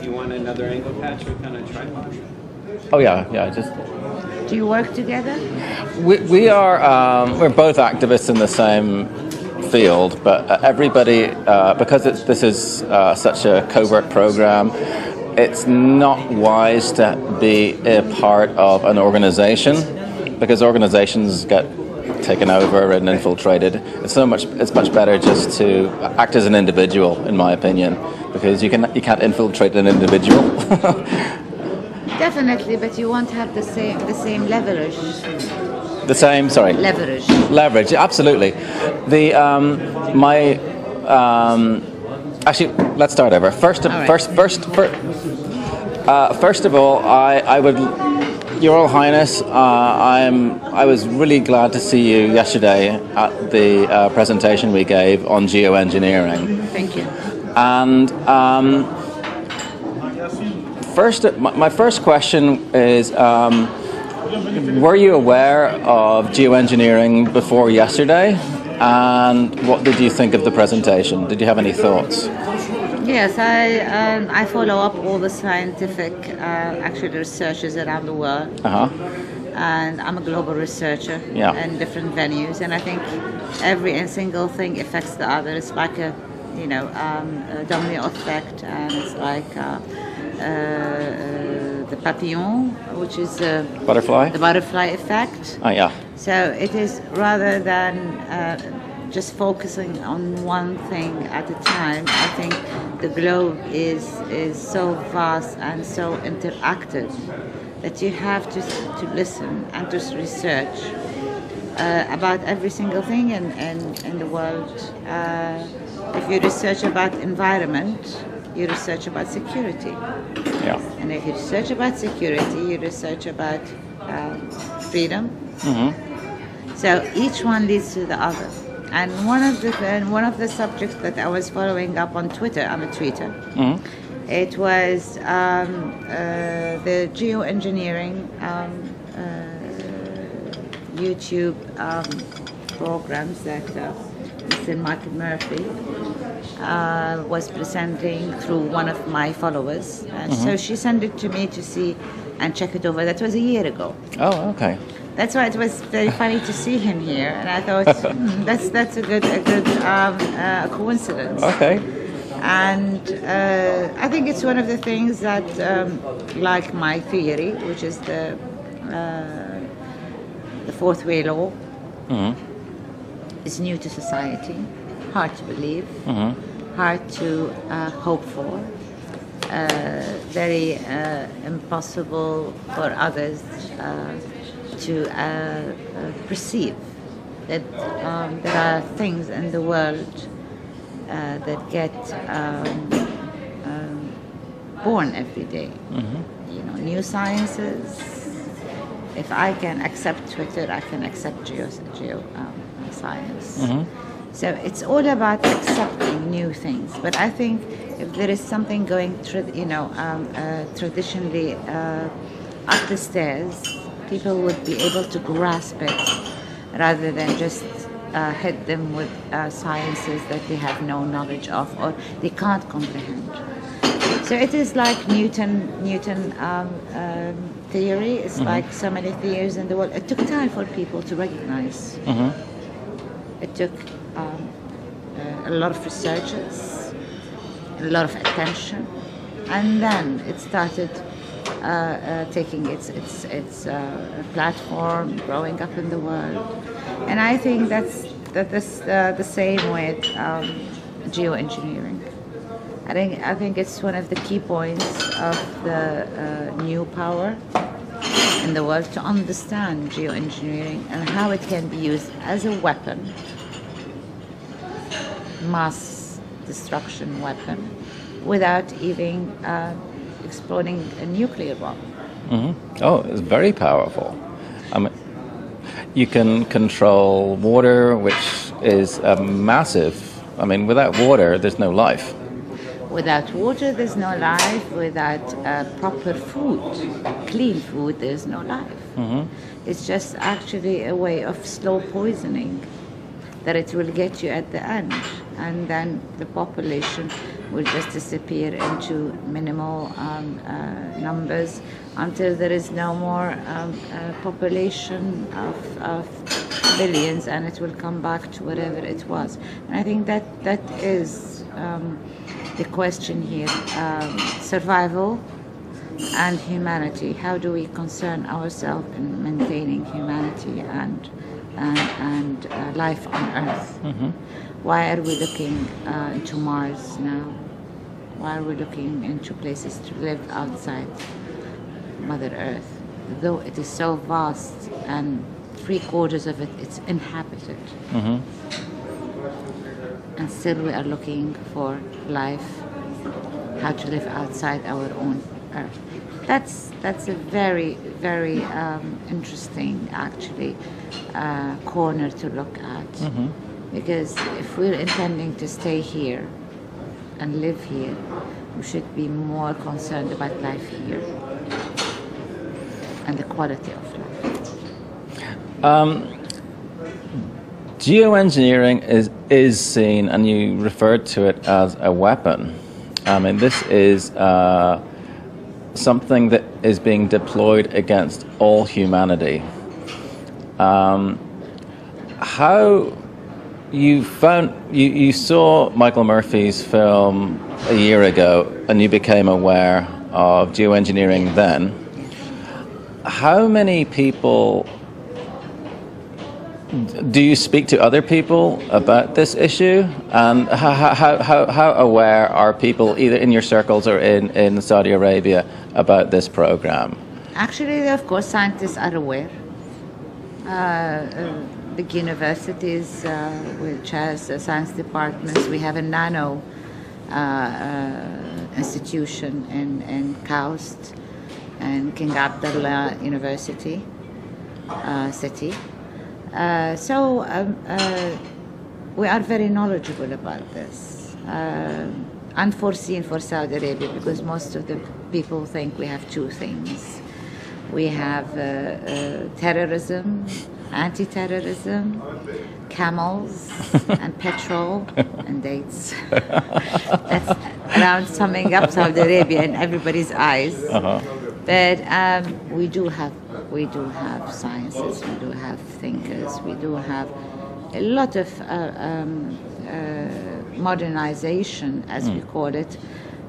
You want another angle patch with on a tripod? Oh yeah, just. Do you work together? We are we're both activists in the same field, but everybody because this is such a covert program, it's not wise to be a part of an organization because organizations get taken over and infiltrated. It's much better just to act as an individual, in my opinion, because you can't infiltrate an individual. Definitely, but you won't have the same leverage. The same, sorry. Leverage. Leverage, absolutely. The actually, let's start over. First of all, I would, Your Royal Highness, I was really glad to see you yesterday at the presentation we gave on geoengineering. Thank you. And my first question is, were you aware of geoengineering before yesterday? And what did you think of the presentation? Did you have any thoughts? Yes, I follow up all the scientific actually researchers around the world. And I'm a global researcher in different venues, and I think every single thing affects the other. It's like a domino effect, and it's like the papillon, which is the butterfly effect. Oh yeah. So it is, rather than just focusing on one thing at a time, I think the globe is so vast and so interactive that you have to listen and to research about every single thing in the world. If you research about environment, you research about security. Yeah. And if you research about security, you research about freedom. So each one leads to the other. And one of the subjects that I was following up on Twitter, I'm a tweeter, it was the geoengineering YouTube programs that Mr. Martin Murphy was presenting through one of my followers. And so she sent it to me to see and check it over. That was a year ago. Oh, okay. That's why it was very funny to see him here, and I thought that's a good coincidence. Okay. And I think it's one of the things that, like my theory, which is the fourth way law, is new to society, hard to believe, hard to hope for, very impossible for others to perceive that there are things in the world that get born every day. You know, new sciences. If I can accept Twitter, I can accept science. So it's all about accepting new things. But I think if there is something going, traditionally up the stairs, people would be able to grasp it rather than just hit them with sciences that they have no knowledge of or they can't comprehend. So it is like Newton theory. It's like so many theories in the world. It took time for people to recognize. It took a lot of researchers, a lot of attention, and then it started taking its platform, growing up in the world. And I think that's the same with geoengineering. I think it's one of the key points of the new power in the world to understand geoengineering and how it can be used as a weapon, mass destruction weapon, without even exploding a nuclear bomb. Oh, it's very powerful. I mean, you can control water, which is massive. I mean, without water, there's no life. Without water, there's no life. Without proper food, clean food, there's no life. It's just actually a way of slow poisoning that it will get you at the end. and then the population will just disappear into minimal numbers until there is no more population of billions, and it will come back to whatever it was. And I think that is the question here: survival and humanity. How do we concern ourselves in maintaining humanity and life on Earth? Why are we looking into Mars now? Why are we looking into places to live outside Mother Earth? Though it is so vast and 3/4 of it is inhabited. And still we are looking for life, how to live outside our own Earth. That's a very, very interesting, actually, corner to look at. Because if we're intending to stay here and live here, we should be more concerned about life here and the quality of life. Geoengineering is seen, and you referred to it as a weapon. I mean, this is something that is being deployed against all humanity. How you saw Michael Murphy's film a year ago, and you became aware of geoengineering then. How many people do you speak to other people about this issue, and how aware are people either in your circles or in Saudi Arabia about this program? Actually, of course, scientists are aware. Big universities, which has science departments. We have a nano institution in KAUST and King Abdullah University city. So we are very knowledgeable about this. Unforeseen for Saudi Arabia, because most of the people think we have two things. We have terrorism, anti-terrorism, camels, and petrol, and dates. That's around summing up Saudi Arabia in everybody's eyes. But we do have sciences, we do have thinkers, we do have a lot of modernization, as we call it,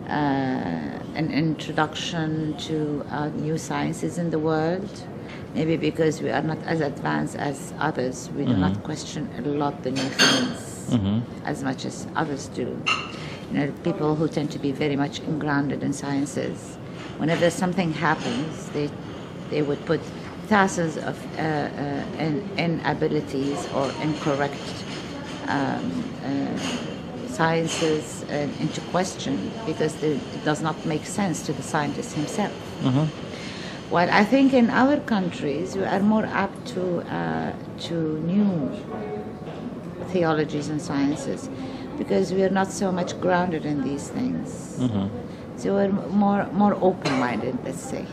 an introduction to new sciences in the world. Maybe because we are not as advanced as others, we do not question a lot the new things as much as others do. You know, people who tend to be very much grounded in sciences, whenever something happens, they would put thousands of inabilities or incorrect sciences into question, because it does not make sense to the scientist himself. Well, I think in our countries we are more apt to new theologies and sciences, because we are not so much grounded in these things. So we're more open-minded, let's say.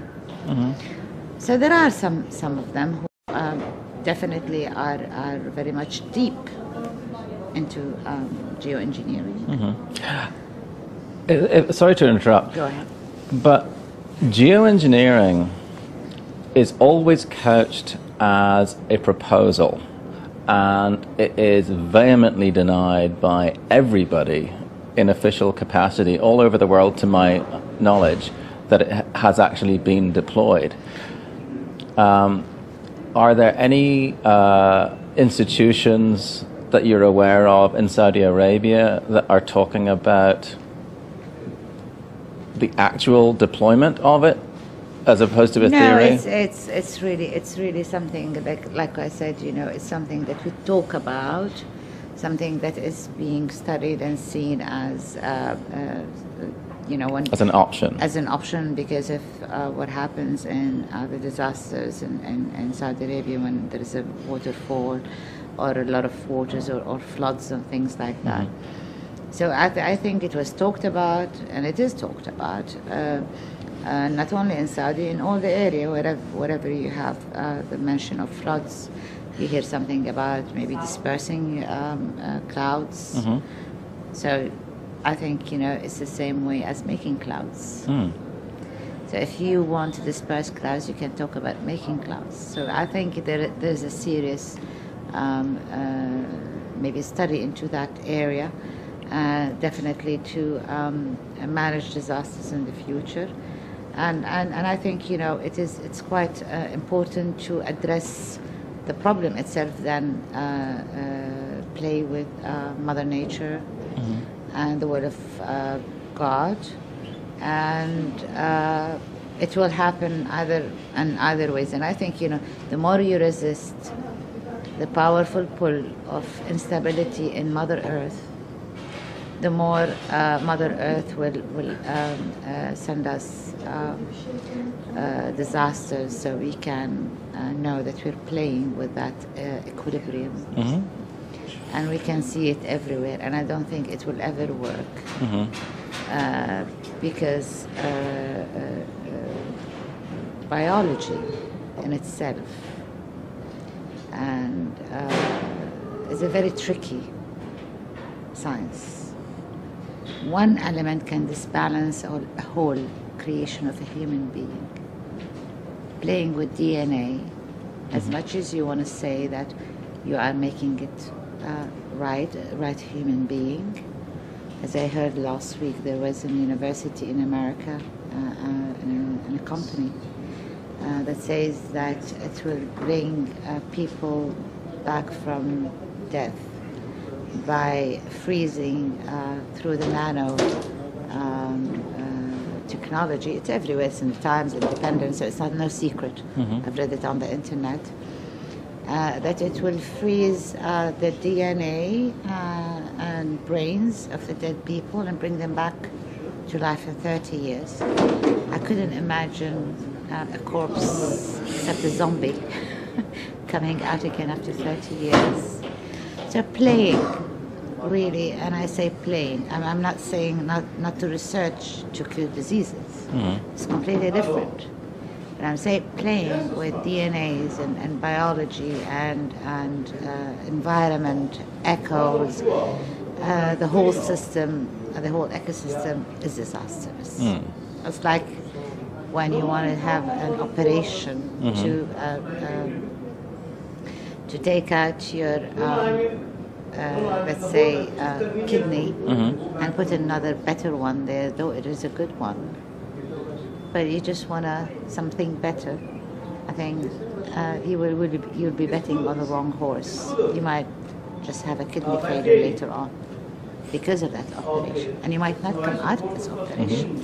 So there are some of them who definitely are very much deep into geoengineering. Sorry to interrupt. Go ahead. But geoengineering is always couched as a proposal, and it is vehemently denied by everybody in official capacity all over the world, to my knowledge, that it has actually been deployed. Are there any institutions that you're aware of in Saudi Arabia that are talking about the actual deployment of it, as opposed to a theory? No, it's really something like I said, you know, it's something that we talk about, something that is being studied and seen as you know, as an option. As an option, because of what happens in the disasters in Saudi Arabia when there is a waterfall or a lot of waters or floods and things like that. So I think it was talked about, and it is talked about, not only in Saudi, in all the area, wherever you have the mention of floods, you hear something about maybe dispersing clouds So I think, it's the same way as making clouds. So if you want to disperse clouds, you can talk about making clouds. So I think there's a serious maybe study into that area, definitely to manage disasters in the future. And I think, it's quite important to address the problem itself than play with Mother Nature and the Word of God. And it will happen either ways. And I think, the more you resist the powerful pull of instability in Mother Earth, the more Mother Earth will send us disasters, so we can know that we're playing with that equilibrium. And we can see it everywhere, and I don't think it will ever work. Because biology in itself and is a very tricky science. One element can disbalance a whole creation of a human being. Playing with DNA, as much as you want to say that you are making it right human being. As I heard last week, there was a university in America, in a company, that says that it will bring people back from death by freezing through the nano technology. It's everywhere. It's in the Times, Independent, so it's no secret. I've read it on the internet. That it will freeze the DNA and brains of the dead people and bring them back to life in 30 years. I couldn't imagine a corpse, except a zombie, coming out again after 30 years. So playing, really, and I say playing, I'm not saying not to research to cure diseases. It's completely different. But I'm saying playing with DNAs and biology and environment, echoes, the whole system, the whole ecosystem is disastrous. It's like when you want to have an operation to take out your, let's say, kidney and put another better one there, though it is a good one. But you just want something better. I think you'll be betting on the wrong horse. You might just have a kidney failure later on because of that operation, and you might not come out of this operation.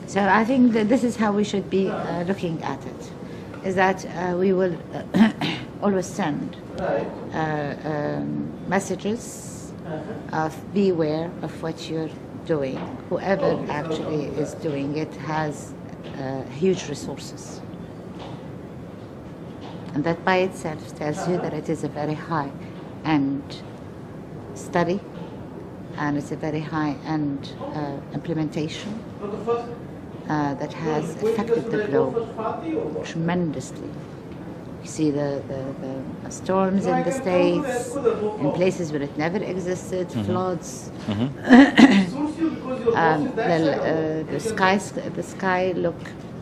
So I think that this is how we should be looking at it, is that we will always send messages of beware of what you're doing. Whoever actually is doing it has huge resources. And that by itself tells you that it is a very high-end study, and it's a very high-end implementation that has affected the globe tremendously. You see the storms in the States, in places where it never existed, floods. The sky look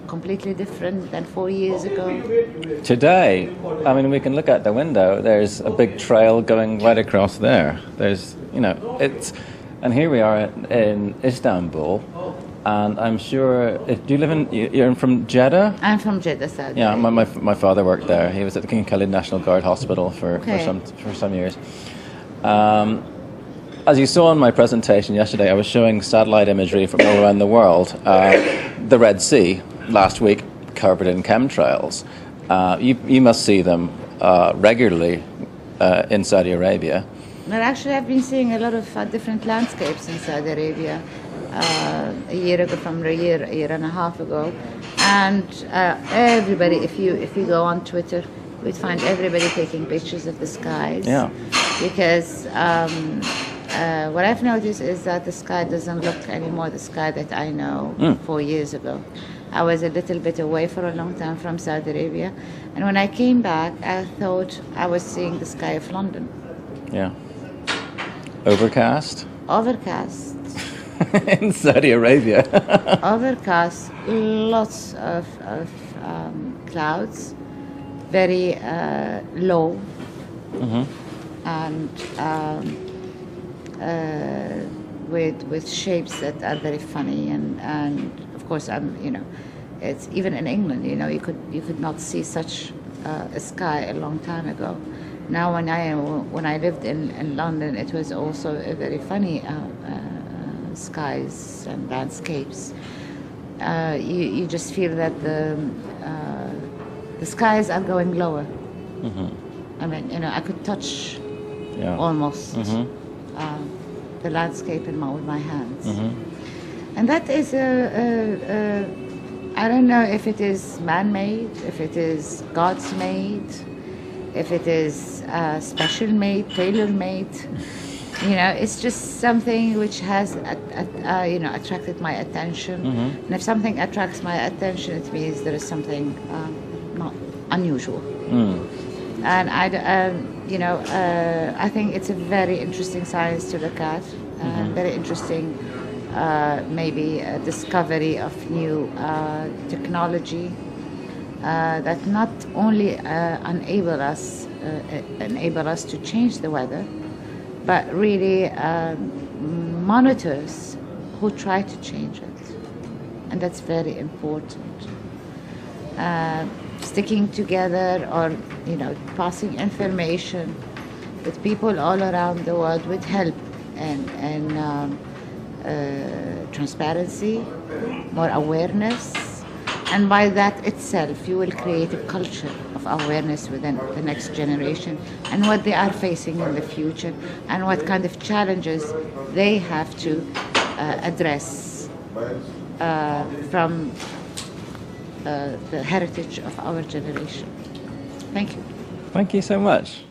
completely different than 4 years ago. Today, I mean, we can look out the window. There's a big trail going right across there. There's, and here we are in Istanbul. And I'm sure, do you live you're from Jeddah? I'm from Jeddah, Saudi. Yeah, my father worked there. He was at the King Khalid National Guard Hospital for some years. As you saw in my presentation yesterday, I was showing satellite imagery from all around the world. The Red Sea, last week, covered in chemtrails. You must see them regularly in Saudi Arabia. Well, actually, I've been seeing a lot of different landscapes in Saudi Arabia. A year ago, from a year and a half ago, and everybody, if you go on Twitter, you'd find everybody taking pictures of the skies. Yeah. Because what I've noticed is that the sky doesn't look anymore the sky that I know 4 years ago. I was a little bit away for a long time from Saudi Arabia, and when I came back, I thought I was seeing the sky of London. Yeah. Overcast. overcast. In Saudi Arabia. Overcast, lots of clouds, very low, and with shapes that are very funny, and of course it's even in England, you could not see such a sky a long time ago. Now when I lived in London, it was also a very funny skies and landscapes. You just feel that the skies are going lower. I mean, I could touch almost the landscape with my hands. And that is I don't know if it is man-made, if it is God's made, if it is special-made, tailor-made. It's just something which has attracted my attention. And if something attracts my attention, it means there is something not unusual. And I think it's a very interesting science to look at, very interesting, maybe a discovery of new technology that not only enable us to change the weather, but really monitors who try to change it, and that's very important. Sticking together or passing information with people all around the world would help and transparency, more awareness, and by that itself you will create a culture of awareness within the next generation and what they are facing in the future and what kind of challenges they have to address from the heritage of our generation. Thank you. Thank you so much.